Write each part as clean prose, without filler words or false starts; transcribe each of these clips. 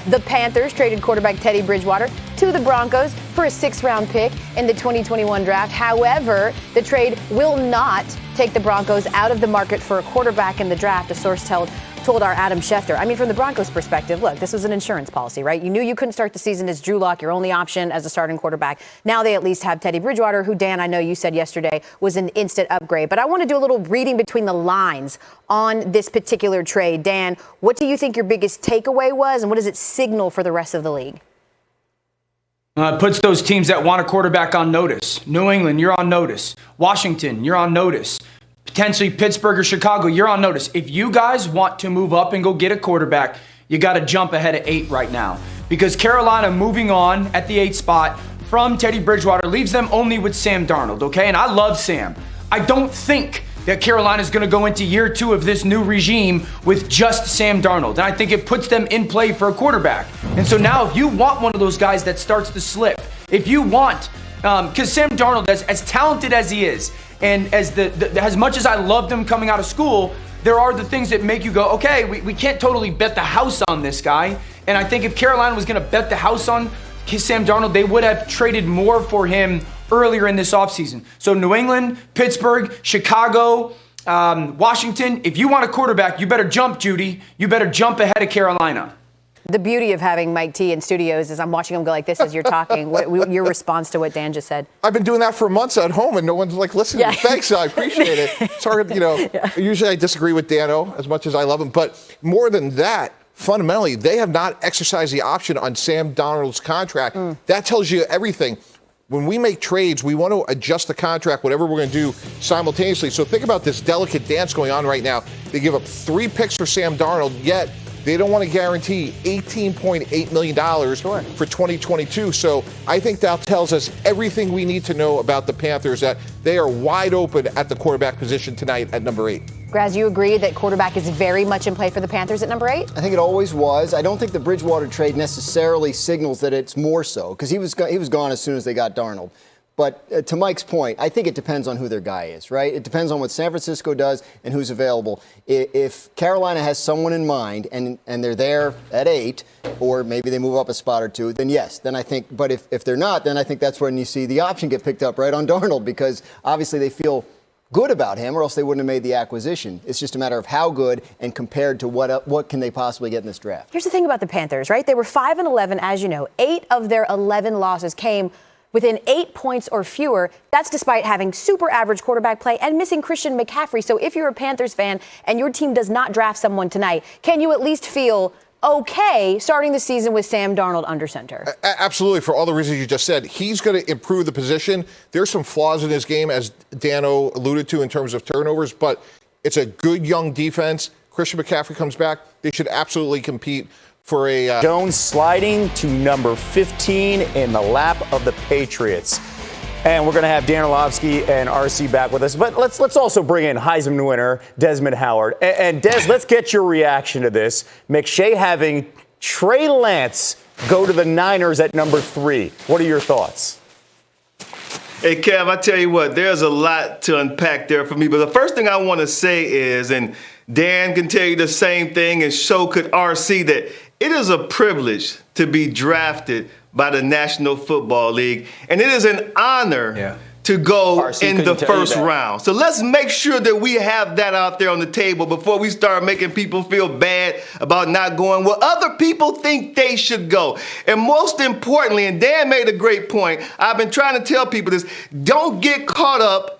The Panthers traded quarterback Teddy Bridgewater to the Broncos for a 6th-round pick in the 2021 draft. However, the trade will not take the Broncos out of the market for a quarterback in the draft, a source told our Adam Schefter. I mean, from the Broncos' perspective, look, this was an insurance policy, right? You knew you couldn't start the season as Drew Lock, your only option as a starting quarterback. Now they at least have Teddy Bridgewater, who, Dan, I know you said yesterday was an instant upgrade. But I want to do a little reading between the lines on this particular trade. Dan, what do you think your biggest takeaway was, and what does it signal for the rest of the league? It puts those teams that want a quarterback on notice. New England, you're on notice. Washington, you're on notice. Potentially Pittsburgh or Chicago, you're on notice. If you guys want to move up and go get a quarterback, you got to jump ahead of 8 right now. Because Carolina moving on at the 8 spot from Teddy Bridgewater leaves them only with Sam Darnold, okay? And I love Sam. I don't think that Carolina is going to go into year 2 of this new regime with just Sam Darnold. And I think it puts them in play for a quarterback. And so now if you want one of those guys that starts to slip, if you want, because Sam Darnold, as talented as he is, and as much as I loved him coming out of school, there are the things that make you go, okay, we can't totally bet the house on this guy. And I think if Carolina was going to bet the house on Sam Darnold, they would have traded more for him earlier in this offseason. So New England, Pittsburgh, Chicago, Washington, if you want a quarterback, you better jump, Judy. You better jump ahead of Carolina. The beauty of having Mike T in studios is I'm watching him go like this as you're talking. Your response to what Dan just said? I've been doing that for months at home, and no one's like listening. Yeah. Thanks, I appreciate it. Sorry, Usually I disagree with Dano as much as I love him, but more than that, fundamentally, they have not exercised the option on Sam Darnold's contract. That tells you everything. When we make trades, we want to adjust the contract, whatever we're going to do simultaneously. So think about this delicate dance going on right now. They give up 3 picks for Sam Darnold, yet they don't want to guarantee $18.8 million for 2022. So I think that tells us everything we need to know about the Panthers, that they are wide open at the quarterback position tonight at number 8. Graz, you agree that quarterback is very much in play for the Panthers at number 8? I think it always was. I don't think the Bridgewater trade necessarily signals that it's more so, because he was gone as soon as they got Darnold. But to Mike's point, I think it depends on who their guy is, right? It depends on what San Francisco does and who's available. If Carolina has someone in mind and they're there at 8, or maybe they move up a spot or 2, then yes. Then I think, but if they're not, then I think that's when you see the option get picked up right on Darnold, because obviously they feel good about him, or else they wouldn't have made the acquisition. It's just a matter of how good and compared to what can they possibly get in this draft. Here's the thing about the Panthers, right? They were 5-11, as you know. 8 of their 11 losses came within 8 points or fewer. That's despite having super average quarterback play and missing Christian McCaffrey. So if you're a Panthers fan and your team does not draft someone tonight, can you at least feel okay starting the season with Sam Darnold under center? Absolutely, for all the reasons you just said. He's going to improve the position. There's some flaws in his game, as Dano alluded to, in terms of turnovers, but it's a good young defense. Christian McCaffrey comes back. They should absolutely compete for a... Jones sliding to number 15 in the lap of the Patriots. And we're going to have Dan Orlovsky and RC back with us. But let's also bring in Heisman winner Desmond Howard. And Des, let's get your reaction to this. McShay having Trey Lance go to the Niners at number 3. What are your thoughts? Hey, Kev, I tell you what, there's a lot to unpack there for me. But the first thing I want to say is, and Dan can tell you the same thing, and so could RC, that it is a privilege to be drafted by the National Football League, and it is an honor to go RC in the first round. So let's make sure that we have that out there on the table before we start making people feel bad about not going where other people think they should go. And most importantly, and Dan made a great point, I've been trying to tell people this, don't get caught up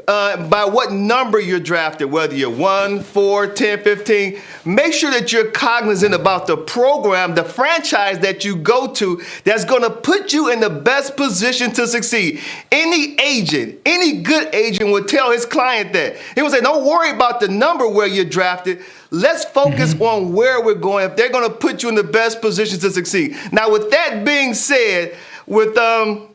by what number you're drafted, whether you're 1, 4, 10, 15. Make sure that you're cognizant about the program, the franchise that you go to that's going to put you in the best position to succeed. Any agent, any good agent would tell his client that. He would say, don't worry about the number where you're drafted. Let's focus on where we're going. If they're going to put you in the best position to succeed. Now, with that being said, with the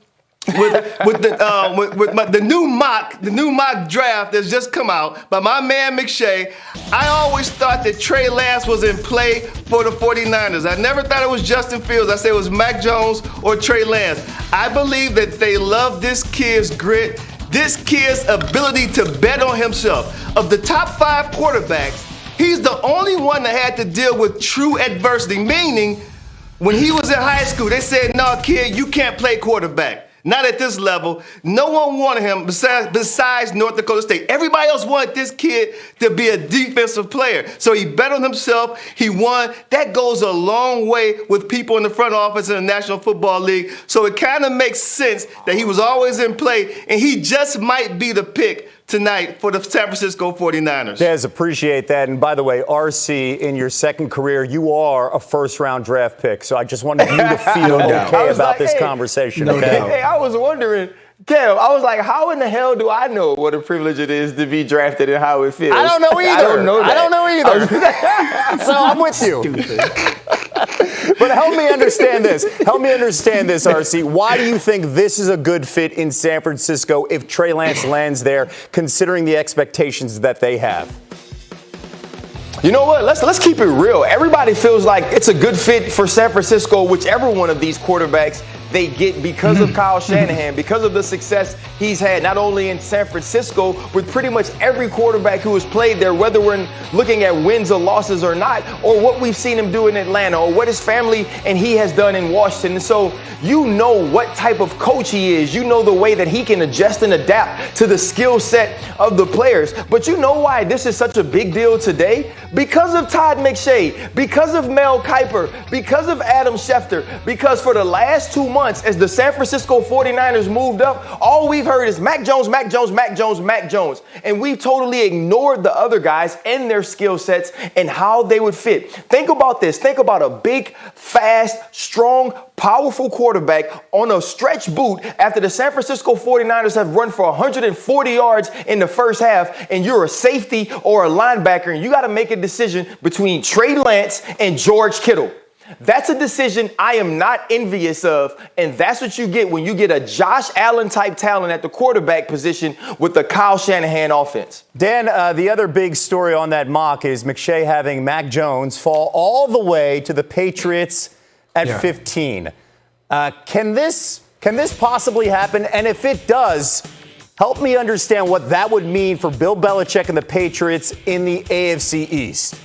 new mock draft that's just come out by my man McShay, I always thought that Trey Lance was in play for the 49ers. I never thought it was Justin Fields. I said it was Mac Jones or Trey Lance. I believe that they love this kid's grit, this kid's ability to bet on himself. Of the top 5 quarterbacks, he's the only one that had to deal with true adversity, meaning When he was in high school, they said, "No, kid, you can't play quarterback. Not at this level." No one wanted him besides North Dakota State. Everybody else wanted this kid to be a defensive player. So he bet on himself. He won. That goes a long way with people in the front office in the National Football League. So it kind of makes sense that he was always in play, and he just might be the pick tonight for the San Francisco 49ers. Des, appreciate that. And by the way, RC, in your second career, you are a first-round draft pick. So I just wanted you to feel okay about this conversation. Hey, I was wondering, Kev, I was like, how in the hell do I know what a privilege it is to be drafted and how it feels? I don't know either. I don't know that. I don't know either. So I'm with you. But help me understand this. Help me understand this, RC. Why do you think this is a good fit in San Francisco if Trey Lance lands there, considering the expectations that they have? You know what? Let's keep it real. Everybody feels like it's a good fit for San Francisco, whichever one of these quarterbacks they get, because of Kyle Shanahan, because of the success he's had, not only in San Francisco, with pretty much every quarterback who has played there, whether we're looking at wins or losses or not, or what we've seen him do in Atlanta, or what his family and he has done in Washington. And so you know what type of coach he is. You know the way that he can adjust and adapt to the skill set of the players. But you know why this is such a big deal today? Because of Todd McShay, because of Mel Kiper, because of Adam Schefter, because for the last 2 months, as the San Francisco 49ers moved up, all we've heard is Mac Jones, Mac Jones, Mac Jones, Mac Jones. And we've totally ignored the other guys and their skill sets and how they would fit. Think about this. Think about a big, fast, strong, powerful quarterback on a stretch boot after the San Francisco 49ers have run for 140 yards in the first half, and you're a safety or a linebacker, and you got to make a decision between Trey Lance and George Kittle. That's a decision I am not envious of, and that's what you get when you get a Josh Allen type talent at the quarterback position with the Kyle Shanahan offense. Dan, the other big story on that mock is McShay having Mac Jones fall all the way to the Patriots at 15. Can this possibly happen? And if it does, help me understand what that would mean for Bill Belichick and the Patriots in the AFC East.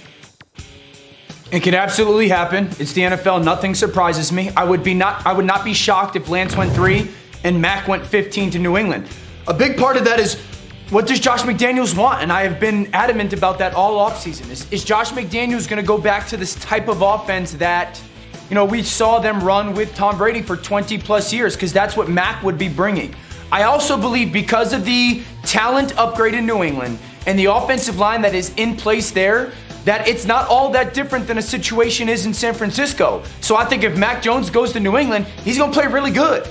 It can absolutely happen. It's the NFL. Nothing surprises me. I would not be shocked if Lance went 3 and Mac went 15 to New England. A big part of that is, what does Josh McDaniels want? And I have been adamant about that all offseason. Is Josh McDaniels going to go back to this type of offense that, we saw them run with Tom Brady for 20 plus years? Because that's what Mac would be bringing. I also believe because of the talent upgrade in New England and the offensive line that is in place there, that it's not all that different than a situation is in San Francisco. So I think if Mac Jones goes to New England, he's going to play really good.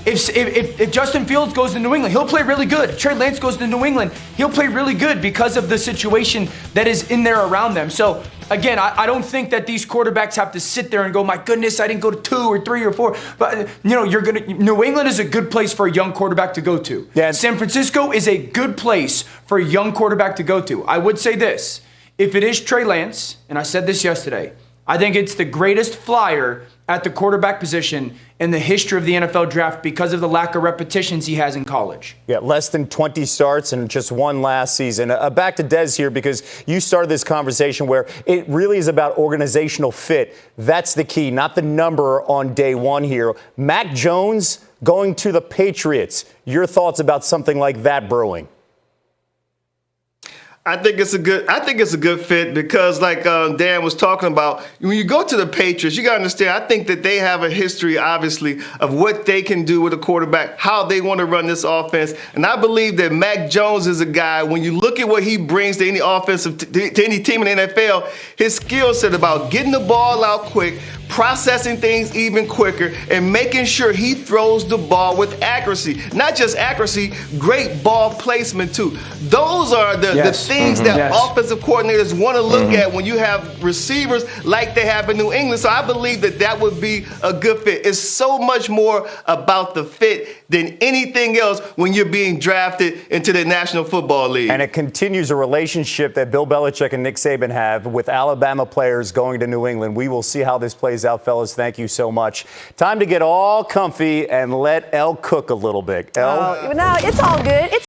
If Justin Fields goes to New England, he'll play really good. If Trey Lance goes to New England, he'll play really good because of the situation that is in there around them. So again, I don't think that these quarterbacks have to sit there and go, my goodness, I didn't go to 2 or 3 or 4. But New England is a good place for a young quarterback to go to. Yeah. San Francisco is a good place for a young quarterback to go to. I would say this. If it is Trey Lance, and I said this yesterday, I think it's the greatest flyer at the quarterback position in the history of the NFL draft because of the lack of repetitions he has in college. Yeah, less than 20 starts and just one last season. Back to Des here, because you started this conversation where it really is about organizational fit. That's the key, not the number on day one here. Mac Jones going to the Patriots. Your thoughts about something like that brewing? I think it's a good fit because, like Dan was talking about, when you go to the Patriots, you got to understand. I think that they have a history, obviously, of what they can do with a quarterback, how they want to run this offense, and I believe that Mac Jones is a guy. When you look at what he brings to any offensive to any team in the NFL, his skill set about getting the ball out quick, processing things even quicker, and making sure he throws the ball with accuracy. Not just accuracy, great ball placement too. Those are the things that offensive coordinators want to look at when you have receivers like they have in New England. So I believe that would be a good fit. It's so much more about the fit than anything else when you're being drafted into the National Football League. And it continues a relationship that Bill Belichick and Nick Saban have with Alabama players going to New England. We will see how this plays out, fellas. Thank you so much. Time to get all comfy and let Elle cook a little bit. Elle? No, it's all good.